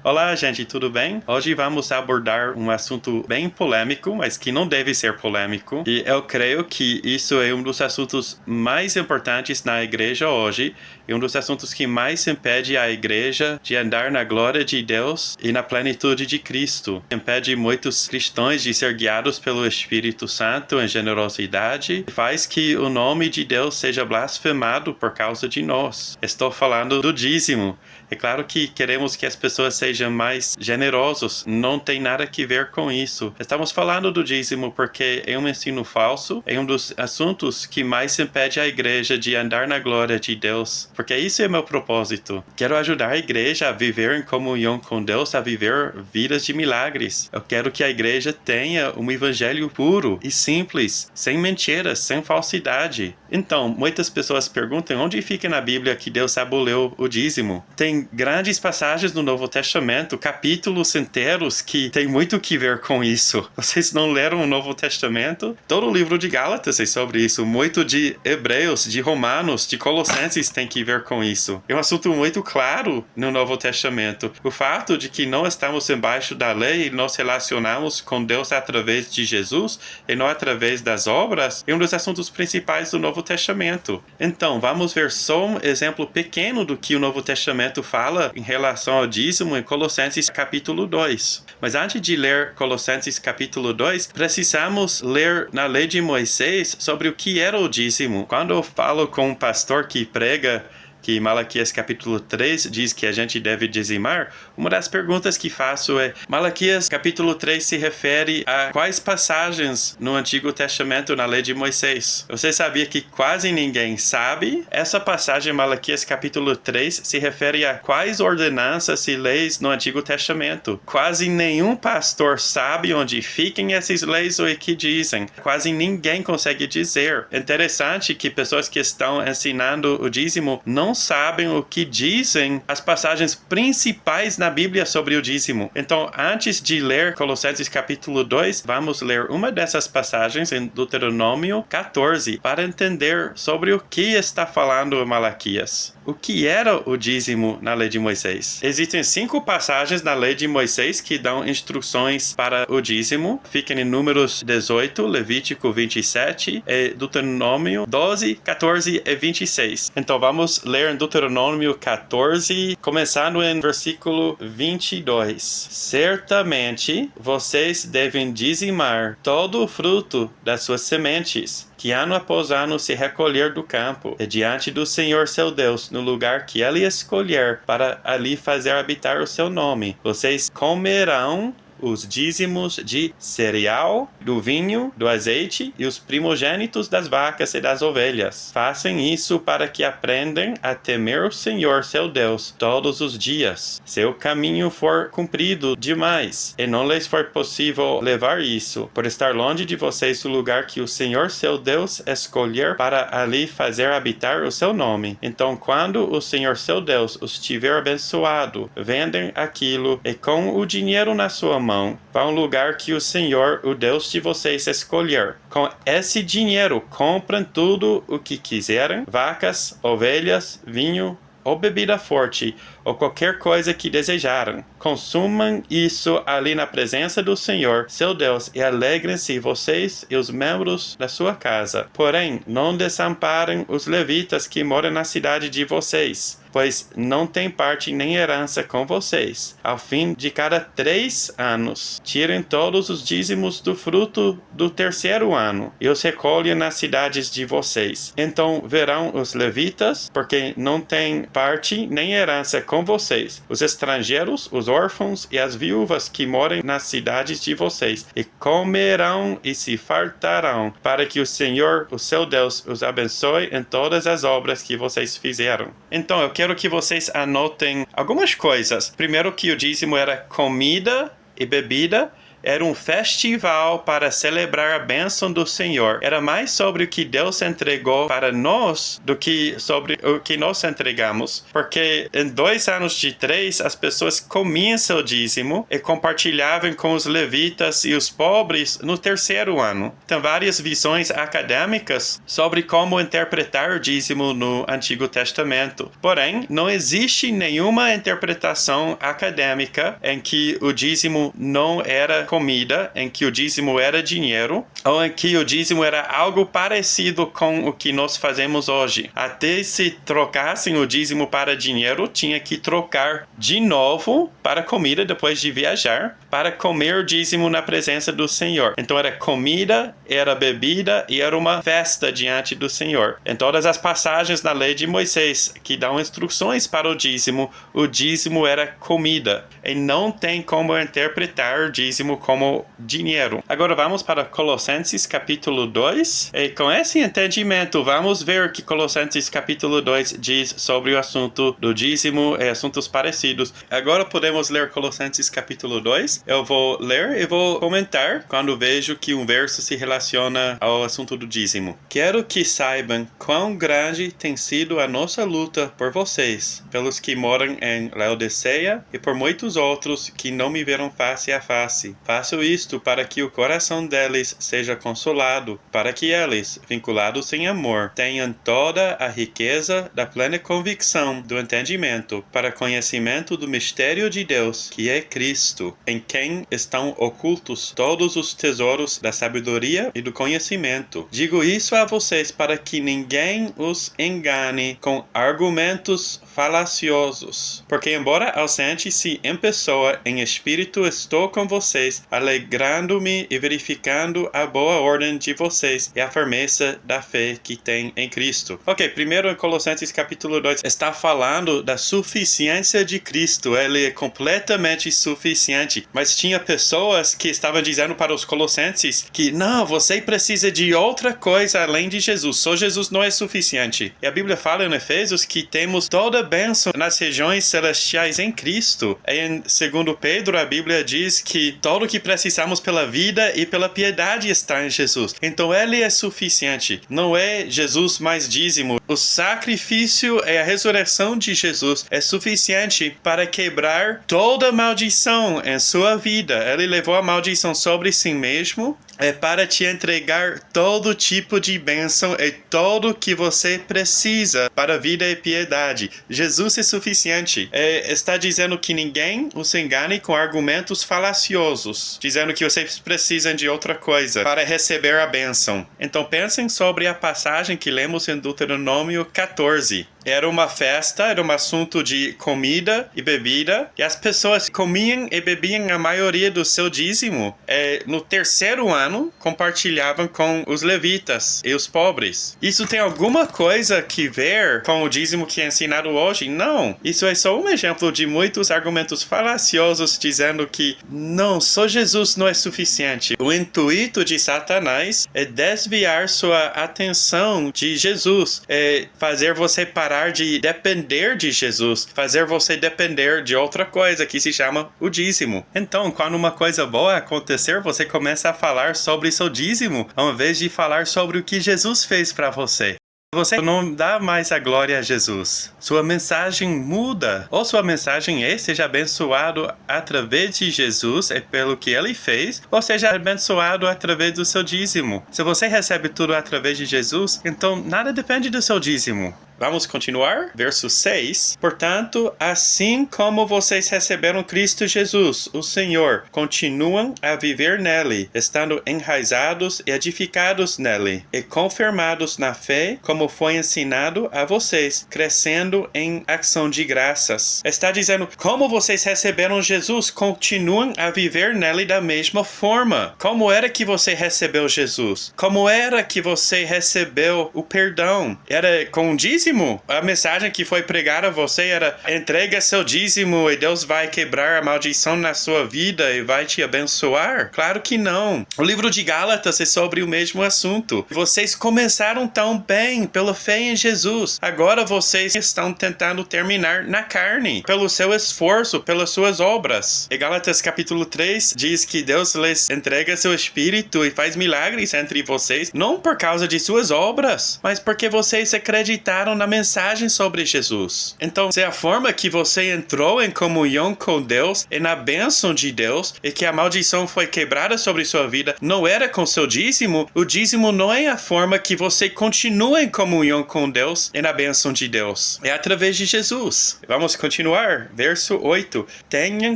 Olá, gente, tudo bem? Hoje vamos abordar um assunto bem polêmico, mas que não deve ser polêmico. E eu creio que isso é um dos assuntos mais importantes na igreja hoje, e um dos assuntos que mais impede a igreja de andar na glória de Deus e na plenitude de Cristo. Impede muitos cristãos de ser guiados pelo Espírito Santo em generosidade e faz que o nome de Deus seja blasfemado por causa de nós. Estou falando do dízimo. É claro que queremos que as pessoas sejam mais generosos, não tem nada a ver com isso. Estamos falando do dízimo porque é um ensino falso, é um dos assuntos que mais impede a igreja de andar na glória de Deus, porque isso é meu propósito. Quero ajudar a igreja a viver em comunhão com Deus, a viver vidas de milagres. Eu quero que a igreja tenha um evangelho puro e simples, sem mentiras, sem falsidade. Então, muitas pessoas perguntam onde fica na Bíblia que Deus aboliu o dízimo. Tem grandes passagens no Novo Testamento, capítulos inteiros que tem muito que ver com isso. Vocês não leram o Novo Testamento? Todo o livro de Gálatas é sobre isso. Muito de Hebreus, de Romanos, de Colossenses tem que ver com isso. É um assunto muito claro no Novo Testamento. O fato de que não estamos embaixo da lei e nos relacionamos com Deus através de Jesus e não através das obras é um dos assuntos principais do Novo Testamento. Então, vamos ver só um exemplo pequeno do que o Novo Testamento fala em relação ao dízimo em Colossenses capítulo 2. Mas antes de ler Colossenses capítulo 2, precisamos ler na lei de Moisés sobre o que era o dízimo. Quando eu falo com um pastor que prega que Malaquias capítulo 3 diz que a gente deve dizimar, uma das perguntas que faço é: Malaquias capítulo 3 se refere a quais passagens no Antigo Testamento na lei de Moisés? Você sabia que quase ninguém sabe? Essa passagem, Malaquias capítulo 3, se refere a quais ordenanças e leis no Antigo Testamento? Quase nenhum pastor sabe onde ficam essas leis ou o que dizem. Quase ninguém consegue dizer. Interessante que pessoas que estão ensinando o dízimo não sabem o que dizem as passagens principais na Bíblia sobre o dízimo. Então, antes de ler Colossenses capítulo 2, vamos ler uma dessas passagens em Deuteronômio 14 para entender sobre o que está falando Malaquias. O que era o dízimo na lei de Moisés? Existem 5 passagens na lei de Moisés que dão instruções para o dízimo. Ficam em Números 18, Levítico 27 e Deuteronômio 12, 14 e 26. Então vamos ler em Deuteronômio 14, começando em versículo 22. Certamente vocês devem dizimar todo o fruto das suas sementes, que ano após ano se recolher do campo, e diante do Senhor seu Deus, no lugar que ele escolher, para ali fazer habitar o seu nome. Vocês comerão os dízimos de cereal, do vinho, do azeite e os primogênitos das vacas e das ovelhas. Façam isso para que aprendam a temer o Senhor seu Deus todos os dias. Se o caminho for comprido demais e não lhes for possível levar isso, por estar longe de vocês o lugar que o Senhor seu Deus escolher para ali fazer habitar o seu nome. Então, quando o Senhor seu Deus os tiver abençoado, vendem aquilo e com o dinheiro na sua mão, para um lugar que o Senhor, o Deus de vocês, escolher. Com esse dinheiro, compram tudo o que quiserem: vacas, ovelhas, vinho ou bebida forte, ou qualquer coisa que desejarem. Consumam isso ali na presença do Senhor, seu Deus, e alegrem-se vocês e os membros da sua casa. Porém, não desamparem os levitas que moram na cidade de vocês, pois não têm parte nem herança com vocês. Ao fim de cada 3 anos, tirem todos os dízimos do fruto do 3º ano, e os recolhem nas cidades de vocês. Então verão os levitas, porque não têm parte nem herança com vocês, os estrangeiros, os órfãos e as viúvas que moram nas cidades de vocês, e comerão e se fartarão, para que o Senhor, o seu Deus, os abençoe em todas as obras que vocês fizeram. Então, eu quero que vocês anotem algumas coisas. Primeiro, que o dízimo era comida e bebida, era um festival para celebrar a bênção do Senhor. Era mais sobre o que Deus entregou para nós do que sobre o que nós entregamos. Porque em 2 anos de 3, as pessoas comiam seu dízimo e compartilhavam com os levitas e os pobres no 3º ano. Tem várias visões acadêmicas sobre como interpretar o dízimo no Antigo Testamento. Porém, não existe nenhuma interpretação acadêmica em que o dízimo não era comida, em que o dízimo era dinheiro, ou em que o dízimo era algo parecido com o que nós fazemos hoje. Até se trocassem o dízimo para dinheiro, tinha que trocar de novo para comida depois de viajar, para comer o dízimo na presença do Senhor. Então era comida, era bebida e era uma festa diante do Senhor. Em todas as passagens na lei de Moisés que dão instruções para o dízimo era comida. E não tem como interpretar o dízimo como dinheiro. Agora vamos para Colossenses capítulo 2. E com esse entendimento, vamos ver o que Colossenses capítulo 2 diz sobre o assunto do dízimo e assuntos parecidos. Agora podemos ler Colossenses capítulo 2. Eu vou ler e vou comentar quando vejo que um verso se relaciona ao assunto do dízimo. Quero que saibam quão grande tem sido a nossa luta por vocês, pelos que moram em Laodiceia e por muitos outros que não me viram face a face. Faço isto para que o coração deles seja consolado, para que eles, vinculados em amor, tenham toda a riqueza da plena convicção do entendimento, para conhecimento do mistério de Deus, que é Cristo, em quem estão ocultos todos os tesouros da sabedoria e do conhecimento. Digo isso a vocês para que ninguém os engane com argumentos falaciosos. Porque embora ausente-se em pessoa, em espírito estou com vocês, alegrando-me e verificando a boa ordem de vocês e a firmeza da fé que tem em Cristo. Ok, primeiro em Colossenses capítulo 2 está falando da suficiência de Cristo. Ele é completamente suficiente. Mas tinha pessoas que estavam dizendo para os colossenses que não, você precisa de outra coisa além de Jesus. Só Jesus não é suficiente. E a Bíblia fala em Efésios que temos toda bênção nas regiões celestiais em Cristo. E em 2 Pedro, a Bíblia diz que tudo o que precisamos pela vida e pela piedade está em Jesus. Então ele é suficiente. Não é Jesus mais dízimo. O sacrifício e a ressurreição de Jesus é suficiente para quebrar toda maldição em sua vida. Ele levou a maldição sobre si mesmo. É para te entregar todo tipo de bênção e tudo que você precisa para a vida e piedade. Jesus é suficiente. Está dizendo que ninguém os engane com argumentos falaciosos, dizendo que vocês precisam de outra coisa para receber a bênção. Então pensem sobre a passagem que lemos em Deuteronômio 14. Era uma festa, era um assunto de comida e bebida, e as pessoas comiam e bebiam a maioria do seu dízimo. No 3º ano, compartilhavam com os levitas e os pobres. Isso tem alguma coisa que ver com o dízimo que é ensinado hoje? Não. Isso é só um exemplo de muitos argumentos falaciosos dizendo que não, só Jesus não é suficiente. O intuito de Satanás é desviar sua atenção de Jesus, é fazer você parar de depender de Jesus, fazer você depender de outra coisa que se chama o dízimo. Então, quando uma coisa boa acontecer, você começa a falar sobre seu dízimo, ao invés de falar sobre o que Jesus fez para você. Você não dá mais a glória a Jesus. Sua mensagem muda. Ou sua mensagem é: seja abençoado através de Jesus e pelo que ele fez, ou seja abençoado através do seu dízimo. Se você recebe tudo através de Jesus, então nada depende do seu dízimo. Vamos continuar? Verso 6. Portanto, assim como vocês receberam Cristo Jesus, o Senhor, continuam a viver nele, estando enraizados e edificados nele, e confirmados na fé, como foi ensinado a vocês, crescendo em ação de graças. Está dizendo, como vocês receberam Jesus, continuam a viver nele da mesma forma. Como era que você recebeu Jesus? Como era que você recebeu o perdão? Era com dízimo dízimo. A mensagem que foi pregada a você era: entrega seu dízimo e Deus vai quebrar a maldição na sua vida e vai te abençoar? Claro que não. O livro de Gálatas é sobre o mesmo assunto. Vocês começaram tão bem pela fé em Jesus. Agora vocês estão tentando terminar na carne, pelo seu esforço, pelas suas obras. E Gálatas capítulo 3 diz que Deus lhes entrega seu espírito e faz milagres entre vocês, não por causa de suas obras, mas porque vocês acreditaram na mensagem sobre Jesus. Então, se a forma que você entrou em comunhão com Deus e na bênção de Deus, e que a maldição foi quebrada sobre sua vida, não era com seu dízimo, o dízimo não é a forma que você continua em comunhão com Deus e na bênção de Deus. É através de Jesus. Vamos continuar. Verso 8. Tenham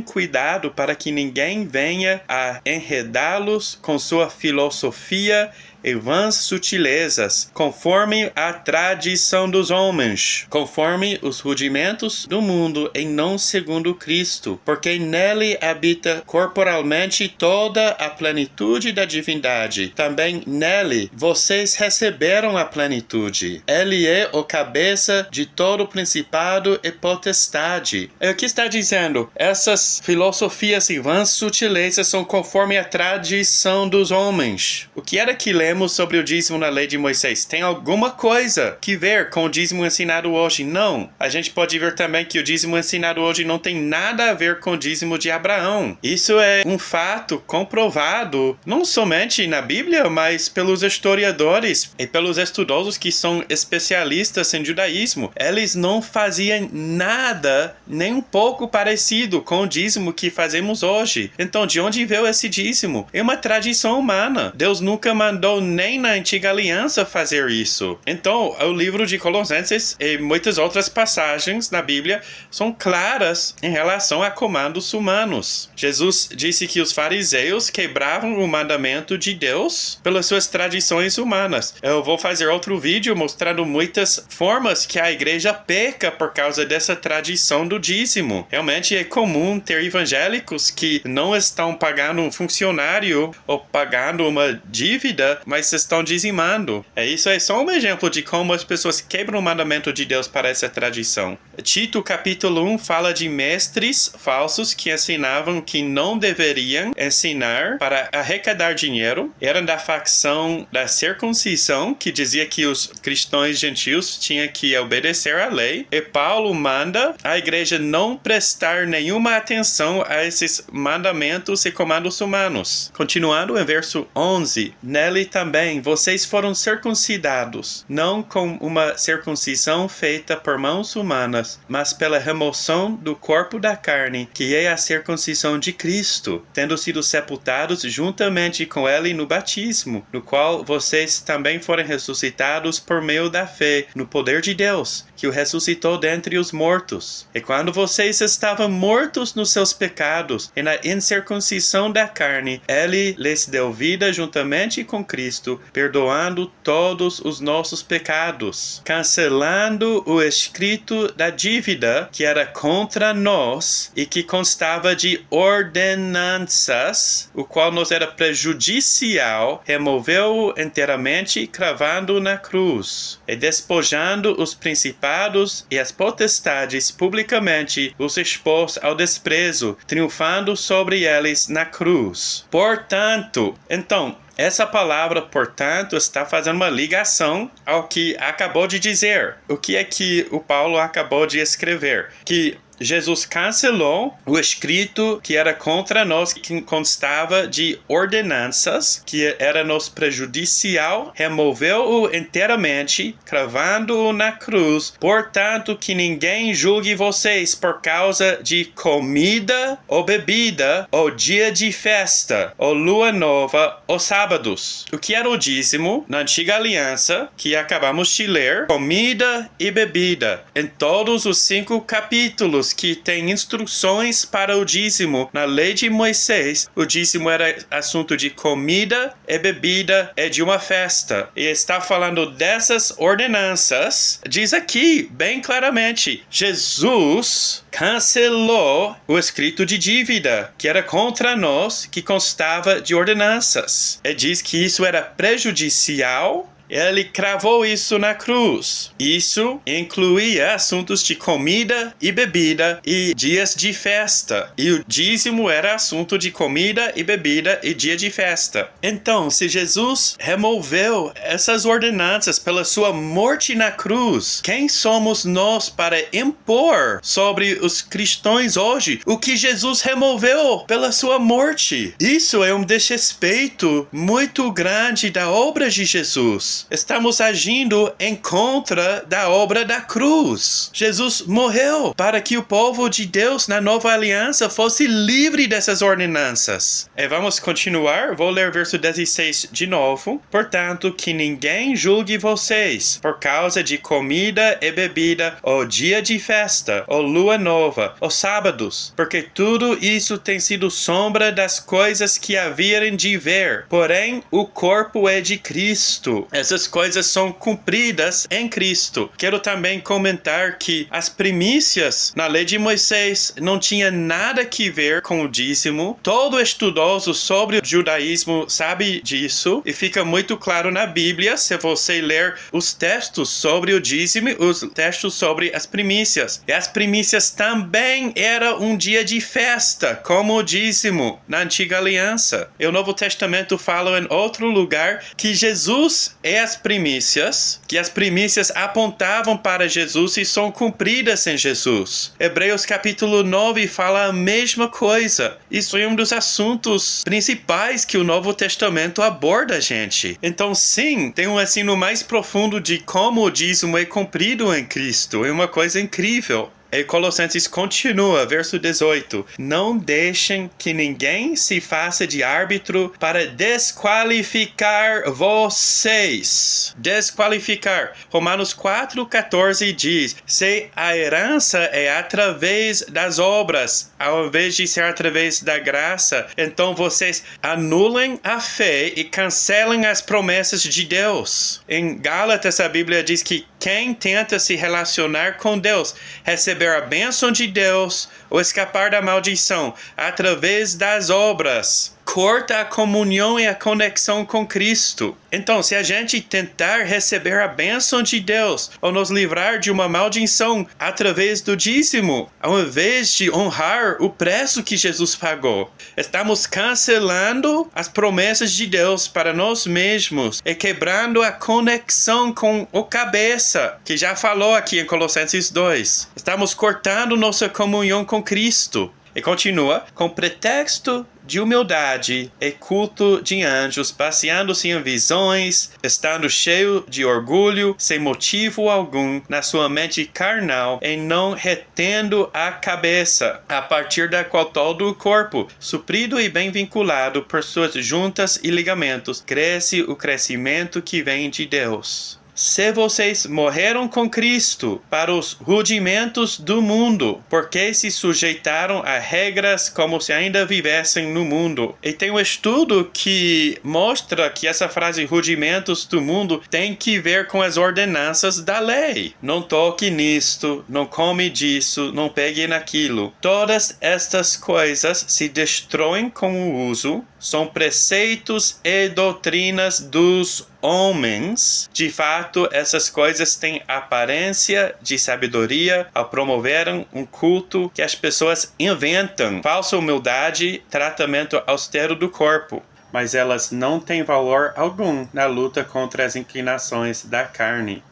cuidado para que ninguém venha a enredá-los com sua filosofia e vãs sutilezas, conforme a tradição dos homens, conforme os rudimentos do mundo, e não segundo Cristo, porque nele habita corporalmente toda a plenitude da divindade. Também nele vocês receberam a plenitude. Ele é o cabeça de todo o principado e potestade. E o que está dizendo? Essas filosofias e vãs sutilezas são conforme a tradição dos homens. O que era que lemos sobre o dízimo na lei de Moisés? Tem alguma coisa que ver com o dízimo ensinado hoje? Não. A gente pode ver também que o dízimo ensinado hoje não tem nada a ver com o dízimo de Abraão. Isso é um fato comprovado, não somente na Bíblia, mas pelos historiadores e pelos estudiosos que são especialistas em judaísmo. Eles não faziam nada, nem um pouco parecido com o dízimo que fazemos hoje. Então, de onde veio esse dízimo? É uma tradição humana. Deus nunca mandou nem na antiga aliança fazer isso. Então, o livro de Colossenses e muitas outras passagens na Bíblia são claras em relação a comandos humanos. Jesus disse que os fariseus quebravam o mandamento de Deus pelas suas tradições humanas. Eu vou fazer outro vídeo mostrando muitas formas que a igreja peca por causa dessa tradição do dízimo. Realmente é comum ter evangélicos que não estão pagando um funcionário ou pagando uma dívida, mas estão dizimando. Isso é só um exemplo de como as pessoas quebram o mandamento de Deus para essa tradição. Tito capítulo 1 fala de mestres falsos que ensinavam que não deveriam ensinar para arrecadar dinheiro. Eram da facção da circuncisão, que dizia que os cristãos gentios tinham que obedecer à lei. E Paulo manda a igreja não prestar nenhuma atenção a esses mandamentos e comandos humanos. Continuando em verso 11. Nele também vocês foram circuncidados, não com uma circuncisão feita por mãos humanas, mas pela remoção do corpo da carne, que é a circuncisão de Cristo, tendo sido sepultados juntamente com ele no batismo, no qual vocês também foram ressuscitados por meio da fé no poder de Deus, que o ressuscitou dentre os mortos. E quando vocês estavam mortos nos seus pecados e na incircuncisão da carne, ele lhes deu vida juntamente com Cristo, perdoando todos os nossos pecados, cancelando o escrito da dívida que era contra nós e que constava de ordenanças, o qual nos era prejudicial, removeu-o inteiramente, cravando na cruz, e despojando os principados e as potestades publicamente, os expôs ao desprezo, triunfando sobre eles na cruz. Portanto, então, essa palavra, portanto, está fazendo uma ligação ao que acabou de dizer. O que é que o Paulo acabou de escrever? Que Jesus cancelou o escrito que era contra nós, que constava de ordenanças, que era nos prejudicial, removeu-o inteiramente, cravando-o na cruz. Portanto, que ninguém julgue vocês por causa de comida ou bebida, ou dia de festa, ou lua nova, ou sábados. O que era o dízimo na antiga aliança, que acabamos de ler? Comida e bebida. Em todos os 5 capítulos que tem instruções para o dízimo na lei de Moisés, o dízimo era assunto de comida e bebida e de uma festa. E está falando dessas ordenanças. Diz aqui bem claramente: Jesus cancelou o escrito de dívida que era contra nós, que constava de ordenanças. E diz que isso era prejudicial Ele cravou isso na cruz. Isso incluía assuntos de comida e bebida e dias de festa. E o dízimo era assunto de comida e bebida e dia de festa. Então, se Jesus removeu essas ordenanças pela sua morte na cruz, quem somos nós para impor sobre os cristãos hoje o que Jesus removeu pela sua morte? Isso é um desrespeito muito grande da obra de Jesus. Estamos agindo em contra da obra da cruz. Jesus morreu para que o povo de Deus na nova aliança fosse livre dessas ordenanças. E vamos continuar. Vou ler verso 16 de novo. Portanto, que ninguém julgue vocês por causa de comida e bebida, ou dia de festa, ou lua nova, ou sábados, porque tudo isso tem sido sombra das coisas que haverem de ver. Porém, o corpo é de Cristo. Essas coisas são cumpridas em Cristo. Quero também comentar que as primícias na lei de Moisés não tinha nada que ver com o dízimo. Todo estudioso sobre o judaísmo sabe disso e fica muito claro na Bíblia se você ler os textos sobre o dízimo, os textos sobre as primícias. E as primícias também era um dia de festa, como o dízimo na antiga aliança. E o Novo Testamento fala em outro lugar que Jesus é as primícias, que as primícias apontavam para Jesus e são cumpridas em Jesus. Hebreus capítulo 9 fala a mesma coisa. Isso é um dos assuntos principais que o Novo Testamento aborda, gente. Então, sim, tem um ensino mais profundo de como o dízimo é cumprido em Cristo. É uma coisa incrível. E Colossenses continua, verso 18. Não deixem que ninguém se faça de árbitro para desqualificar vocês. Desqualificar. Romanos 4,14 diz: se a herança é através das obras, ao invés de ser através da graça, então vocês anulem a fé e cancelem as promessas de Deus. Em Gálatas, a Bíblia diz que quem tenta se relacionar com Deus, receber a bênção de Deus ou escapar da maldição através das obras, corta a comunhão e a conexão com Cristo. Então, se a gente tentar receber a bênção de Deus ou nos livrar de uma maldição através do dízimo, ao invés de honrar o preço que Jesus pagou, estamos cancelando as promessas de Deus para nós mesmos e quebrando a conexão com o cabeça, que já falou aqui em Colossenses 2. Estamos cortando nossa comunhão com Cristo. E continua, com pretexto de humildade e culto de anjos, passeando-se em visões, estando cheio de orgulho, sem motivo algum, na sua mente carnal, e não retendo a cabeça, a partir da qual todo o corpo, suprido e bem vinculado por suas juntas e ligamentos, cresce o crescimento que vem de Deus. Se vocês morreram com Cristo para os rudimentos do mundo, porque se sujeitaram a regras como se ainda vivessem no mundo. E tem um estudo que mostra que essa frase rudimentos do mundo tem que ver com as ordenanças da lei. Não toque nisto, não come disso, não pegue naquilo. Todas estas coisas se destroem com o uso, são preceitos e doutrinas dos homens. De fato, essas coisas têm aparência de sabedoria ao promoverem um culto que as pessoas inventam. Falsa humildade, tratamento austero do corpo. Mas elas não têm valor algum na luta contra as inclinações da carne.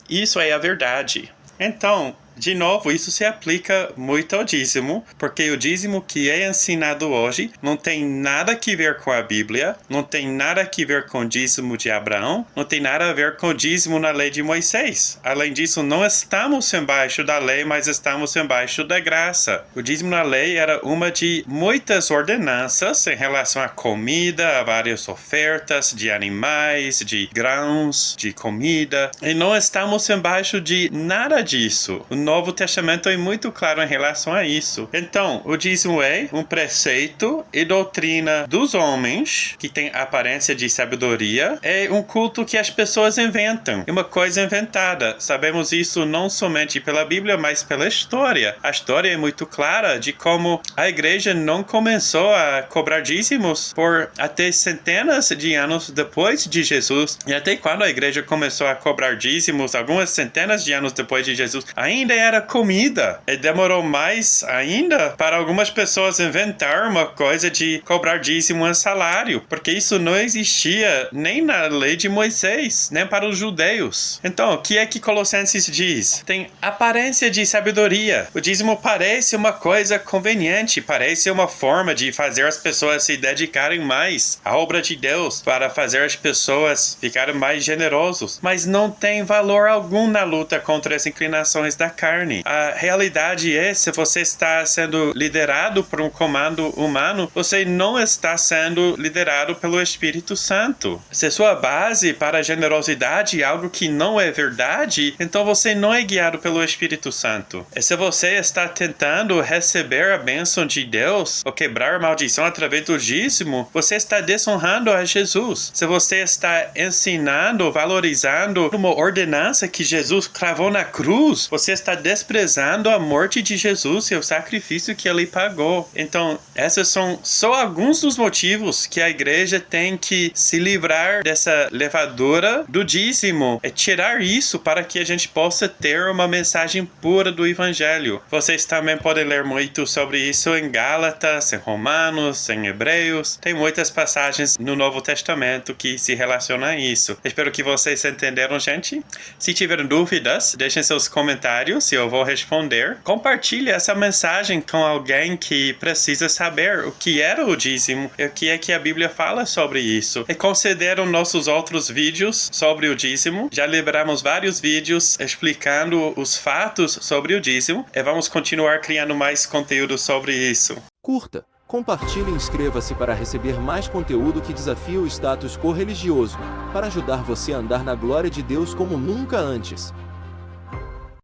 Isso é a verdade. Então, de novo, isso se aplica muito ao dízimo, porque o dízimo que é ensinado hoje não tem nada a ver com a Bíblia, não tem nada a ver com o dízimo de Abraão, não tem nada a ver com o dízimo na lei de Moisés. Além disso, não estamos embaixo da lei, mas estamos embaixo da graça. O dízimo na lei era uma de muitas ordenanças em relação à comida, a várias ofertas de animais, de grãos, de comida, e não estamos embaixo de nada disso. O Novo Testamento é muito claro em relação a isso. Então, o dízimo é um preceito e doutrina dos homens, que tem aparência de sabedoria. É um culto que as pessoas inventam. É uma coisa inventada. Sabemos isso não somente pela Bíblia, mas pela história. A história é muito clara de como a igreja não começou a cobrar dízimos por até centenas de anos depois de Jesus. E até quando a igreja começou a cobrar dízimos, algumas centenas de anos depois de Jesus, ainda era comida. E demorou mais ainda para algumas pessoas inventar uma coisa de cobrar dízimo em salário, porque isso não existia nem na lei de Moisés, nem para os judeus. Então, o que é que Colossenses diz? Tem aparência de sabedoria. O dízimo parece uma coisa conveniente, parece uma forma de fazer as pessoas se dedicarem mais à obra de Deus, para fazer as pessoas ficarem mais generosos, mas não tem valor algum na luta contra as inclinações da carne. A realidade é, se você está sendo liderado por um comando humano, você não está sendo liderado pelo Espírito Santo. Se sua base para a generosidade é algo que não é verdade, então você não é guiado pelo Espírito Santo. E se você está tentando receber a bênção de Deus ou quebrar a maldição através do dízimo, você está desonrando a Jesus. Se você está ensinando, valorizando uma ordenança que Jesus cravou na cruz, você está desprezando a morte de Jesus e o sacrifício que ele pagou. Então, esses são só alguns dos motivos que a igreja tem que se livrar dessa levadura do dízimo. É tirar isso para que a gente possa ter uma mensagem pura do Evangelho. Vocês também podem ler muito sobre isso em Gálatas, em Romanos, em Hebreus. Tem muitas passagens no Novo Testamento que se relacionam a isso. Espero que vocês entenderam, gente. Se tiverem dúvidas, deixem seus comentários e eu vou responder. Compartilhe essa mensagem com alguém que precisa saber o que era o dízimo e o que é que a Bíblia fala sobre isso. E consideram nossos outros vídeos sobre o dízimo. Já liberamos vários vídeos explicando os fatos sobre o dízimo e vamos continuar criando mais conteúdo sobre isso. Curta, compartilhe e inscreva-se para receber mais conteúdo que desafia o status quo religioso, para ajudar você a andar na glória de Deus como nunca antes.